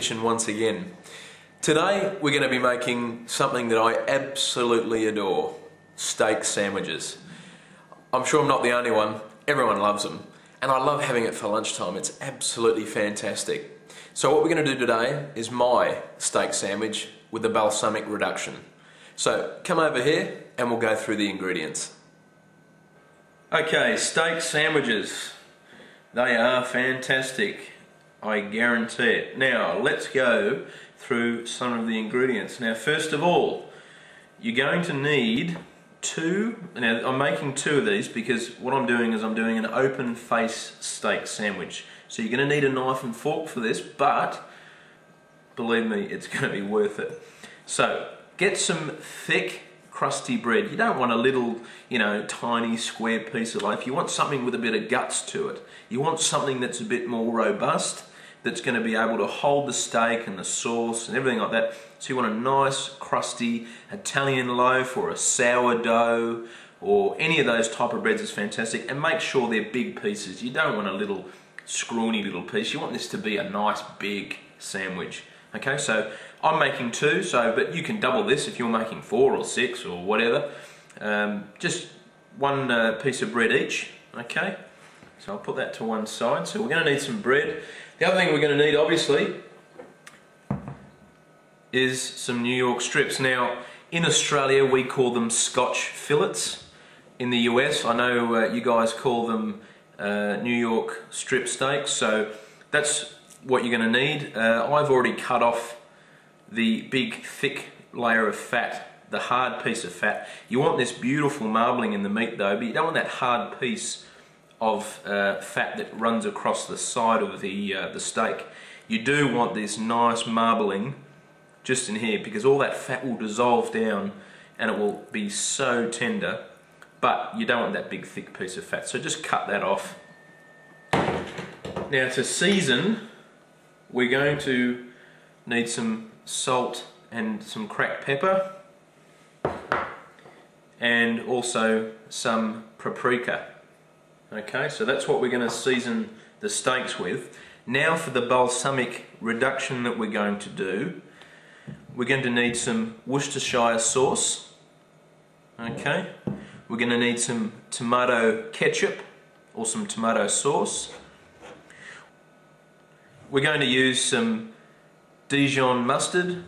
kitchen once again. Today we're going to be making something that I absolutely adore, steak sandwiches. I'm sure I'm not the only one, everyone loves them, and I love having it for lunchtime. It's absolutely fantastic. So what we're going to do today is my steak sandwich with the Balsamic Reduction. So come over here and we'll go through the ingredients. Okay, steak sandwiches. They are fantastic, I guarantee it. Now let's go through some of the ingredients. Now first of all, you're going to need now I'm making two of these because what I'm doing is I'm doing an open face steak sandwich. So you're going to need a knife and fork for this, but believe me, it's going to be worth it. So get some thick crusty bread. You don't want a little, tiny square piece of loaf. You want something with a bit of guts to it. You want something that's a bit more robust, that's going to be able to hold the steak and the sauce and everything like that. So you want a nice crusty Italian loaf or a sourdough or any of those type of breads is fantastic, and make sure they're big pieces. You don't want a little scrawny little piece. You want this to be a nice big sandwich. Okay, so I'm making two, but you can double this if you're making 4 or 6 or whatever. Just one piece of bread each. Okay, so I'll put that to one side. So we're going to need some bread. The other thing we're going to need, obviously, is some New York strips. Now, in Australia, we call them Scotch fillets. In the US, I know you guys call them New York strip steaks. So that's what you're going to need. I've already cut off the big, thick layer of fat, the hard piece of fat. You want this beautiful marbling in the meat, though, but you don't want that hard piece of fat that runs across the side of the steak. You do want this nice marbling just in here, because all that fat will dissolve down and it will be so tender, but you don't want that big thick piece of fat, so just cut that off. Now to season, we're going to need some salt and some cracked pepper, and also some paprika. Okay, so that's what we're going to season the steaks with. Now for the balsamic reduction that we're going to do, we're going to need some Worcestershire sauce. Okay, we're going to need some tomato ketchup or some tomato sauce. We're going to use some Dijon Mustard.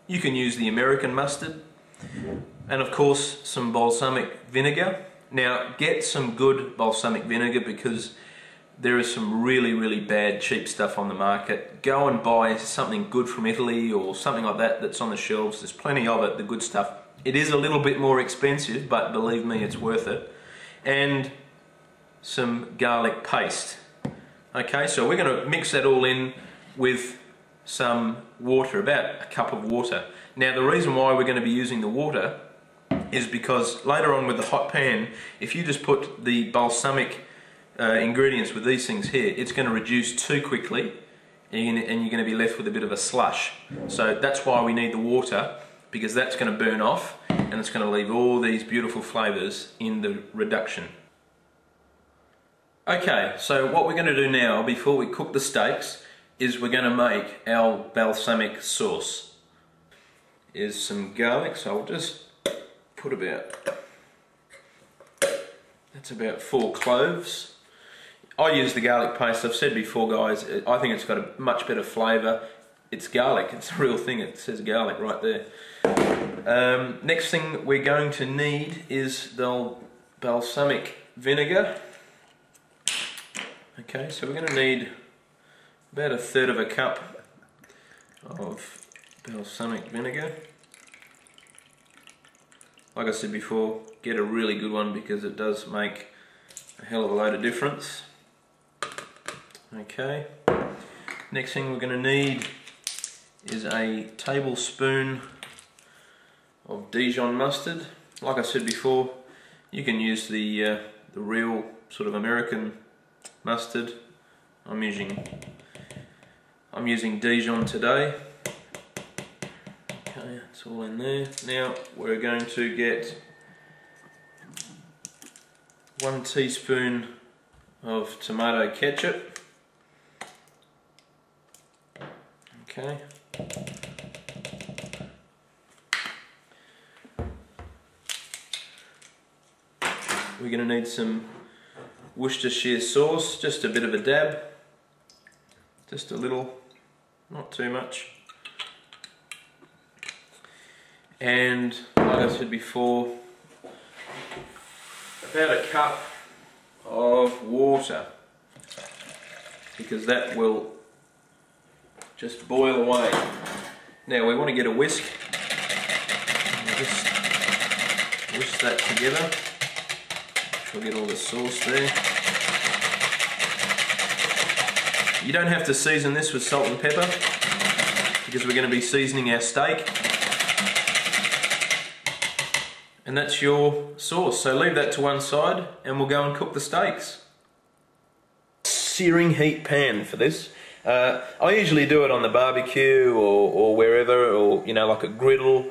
You can use the American mustard. And of course some balsamic vinegar. Now get some good balsamic vinegar, because there is some really bad cheap stuff on the market. Go and buy something good from Italy or something like that that's on the shelves. There's plenty of it, the good stuff. It is a little bit more expensive, but believe me, it's worth it. And some garlic paste. Okay, so we're going to mix that all in with some water, about a cup of water. Now the reason why we're going to be using the water is because later on with the hot pan, if you just put the balsamic ingredients with these things here, it's going to reduce too quickly and you're going to be left with a bit of a slush. So that's why we need the water, because that's going to burn off and it's going to leave all these beautiful flavours in the reduction. Okay, so what we're going to do now before we cook the steaks is we're going to make our balsamic sauce. Here's some garlic, so I'll just put that's about 4 cloves. I use the garlic paste. I've said before, guys, I think it's got a much better flavour. It's garlic, it's a real thing, it says garlic right there. Next thing we're going to need is the balsamic vinegar. Okay, so we're going to need about 1/3 of a cup of balsamic vinegar. Like I said before, get a really good one because it does make a hell of a load of difference. Okay, next thing we're going to need is a tablespoon of Dijon mustard. Like I said before, you can use the real sort of American mustard. I'm using Dijon today. Okay, it's all in there. Now we're going to get 1 teaspoon of tomato ketchup. Okay. We're going to need some Worcestershire sauce, just a bit of a dab, just a little, not too much. And like I said before, about a cup of water, because that will just boil away. Now we want to get a whisk, and just whisk that together. We'll get all the sauce there. You don't have to season this with salt and pepper, because we're going to be seasoning our steak. And that's your sauce. So leave that to one side and we'll go and cook the steaks. Searing heat pan for this. I usually do it on the barbecue or wherever, or you know, like a griddle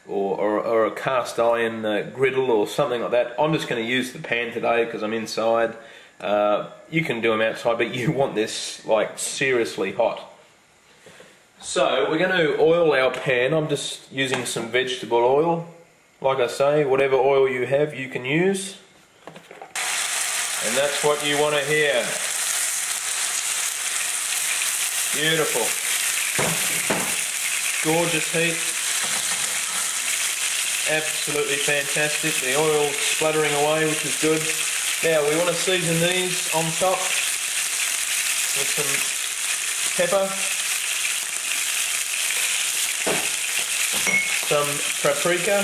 or a cast iron griddle or something like that. I'm just going to use the pan today because I'm inside. You can do them outside, but you want this like seriously hot. So we're going to oil our pan. I'm just using some vegetable oil. Like I say, whatever oil you have, you can use. And that's what you want to hear. Beautiful. Gorgeous heat. Absolutely fantastic. The oil spluttering away, which is good. Now we want to season these on top with some pepper, some paprika,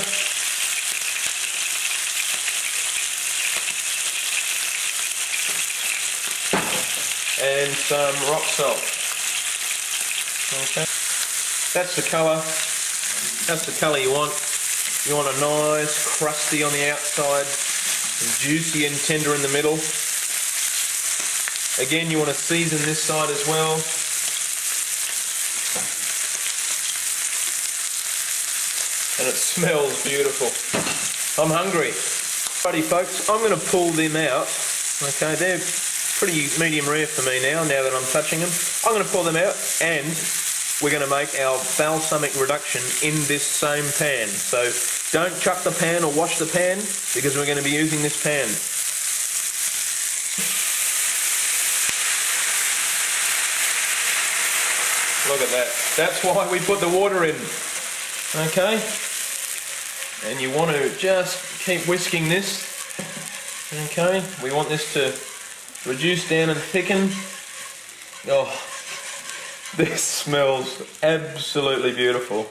and some rock salt. Okay, that's the colour. That's the colour you want. You want a nice crusty on the outside and juicy and tender in the middle. Again, you want to season this side as well. And it smells beautiful. I'm hungry. Righty folks, I'm going to pull them out. Okay, they're pretty medium rare for me now that I'm touching them. I'm going to pull them out and we're going to make our balsamic reduction in this same pan. So don't chuck the pan or wash the pan, because we're going to be using this pan. Look at that. That's why we put the water in. Okay? And you want to just keep whisking this. Okay? We want this to reduce down and thicken. Oh, this smells absolutely beautiful.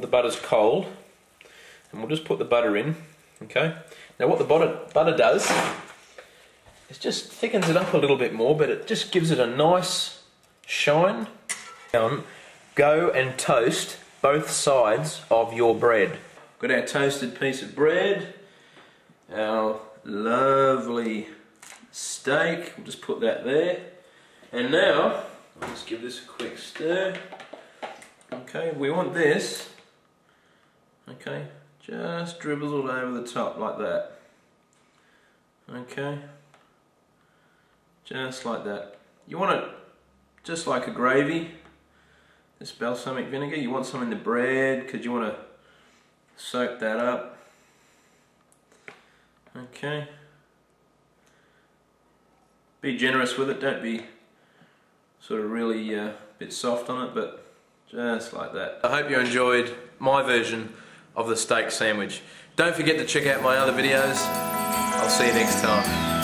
The butter's cold, and we'll just put the butter in. Okay? Now what the butter does is just thickens it up a little bit more, but it just gives it a nice shine. Go and toast both sides of your bread. Got our toasted piece of bread, our lovely steak, we'll just put that there, and now I'll just give this a quick stir. Okay, we want this, okay, just dribbles all over the top like that. Okay, just like that. You want it just like a gravy, this balsamic vinegar. You want some in the bread because you want to soak that up. Okay. Be generous with it, don't be sort of really bit soft on it, but just like that. I hope you enjoyed my version of the steak sandwich. Don't forget to check out my other videos. I'll see you next time.